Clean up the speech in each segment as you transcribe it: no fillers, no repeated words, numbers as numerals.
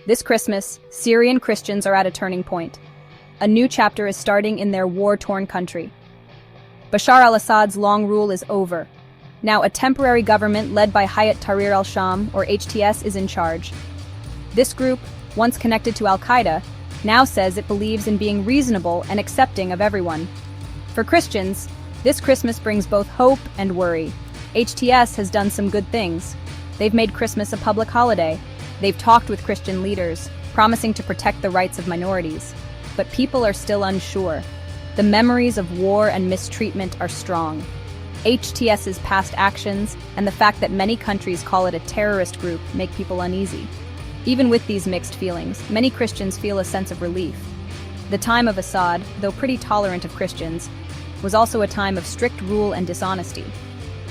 This Christmas, Syrian Christians are at a turning point. A new chapter is starting in their war-torn country. Bashar al-Assad's long rule is over. Now a temporary government led by Hayat Tahrir al-Sham, or HTS, is in charge. This group, once connected to al-Qaeda, now says it believes in being reasonable and accepting of everyone. For Christians, this Christmas brings both hope and worry. HTS has done some good things. They've made Christmas a public holiday. They've talked with Christian leaders, promising to protect the rights of minorities. But people are still unsure. The memories of war and mistreatment are strong. HTS's past actions and the fact that many countries call it a terrorist group make people uneasy. Even with these mixed feelings, many Christians feel a sense of relief. The time of Assad, though pretty tolerant of Christians, was also a time of strict rule and dishonesty.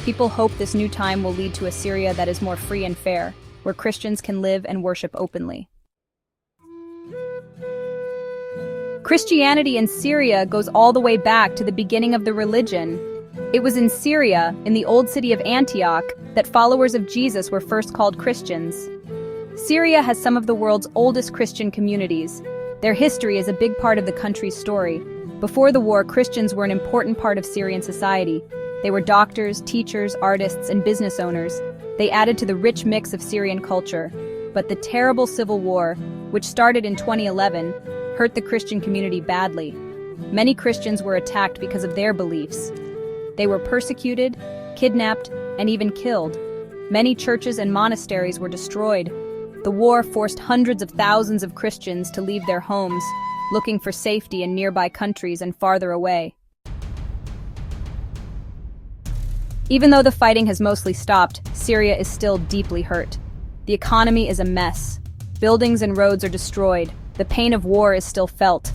People hope this new time will lead to a Syria that is more free and fair, where Christians can live and worship openly. Christianity in Syria goes all the way back to the beginning of the religion. It was in Syria, in the old city of Antioch, that followers of Jesus were first called Christians. Syria has some of the world's oldest Christian communities. Their history is a big part of the country's story. Before the war, Christians were an important part of Syrian society. They were doctors, teachers, artists, and business owners. They added to the rich mix of Syrian culture. But the terrible civil war, which started in 2011, hurt the Christian community badly. Many Christians were attacked because of their beliefs. They were persecuted, kidnapped, and even killed. Many churches and monasteries were destroyed. The war forced hundreds of thousands of Christians to leave their homes, looking for safety in nearby countries and farther away. Even though the fighting has mostly stopped, Syria is still deeply hurt. The economy is a mess. Buildings and roads are destroyed. The pain of war is still felt.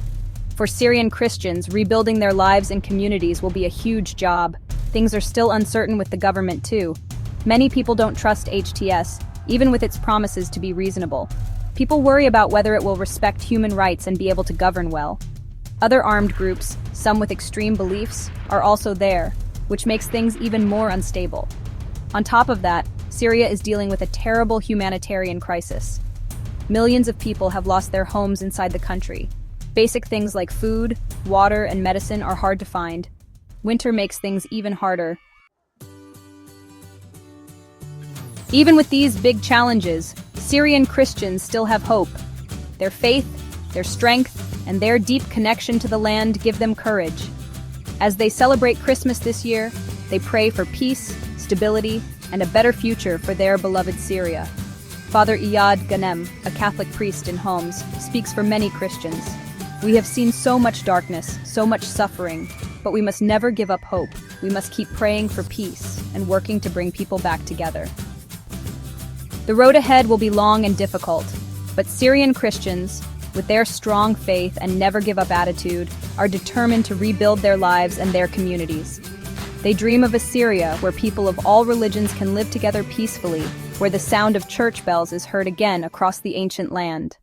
For Syrian Christians, rebuilding their lives and communities will be a huge job. Things are still uncertain with the government, too. Many people don't trust HTS, even with its promises to be reasonable. People worry about whether it will respect human rights and be able to govern well. Other armed groups, some with extreme beliefs, are also there, which makes things even more unstable. On top of that, Syria is dealing with a terrible humanitarian crisis. Millions of people have lost their homes inside the country. Basic things like food, water, and medicine are hard to find. Winter makes things even harder. Even with these big challenges, Syrian Christians still have hope. Their faith, their strength, and their deep connection to the land give them courage. As they celebrate Christmas this year, they pray for peace, stability, and a better future for their beloved Syria. Father Iyad Ghanem, a Catholic priest in Homs, speaks for many Christians. We have seen so much darkness, so much suffering, but we must never give up hope. We must keep praying for peace and working to bring people back together. The road ahead will be long and difficult, but Syrian Christians, with their strong faith and never-give-up attitude, are determined to rebuild their lives and their communities. They dream of a Syria where people of all religions can live together peacefully, where the sound of church bells is heard again across the ancient land.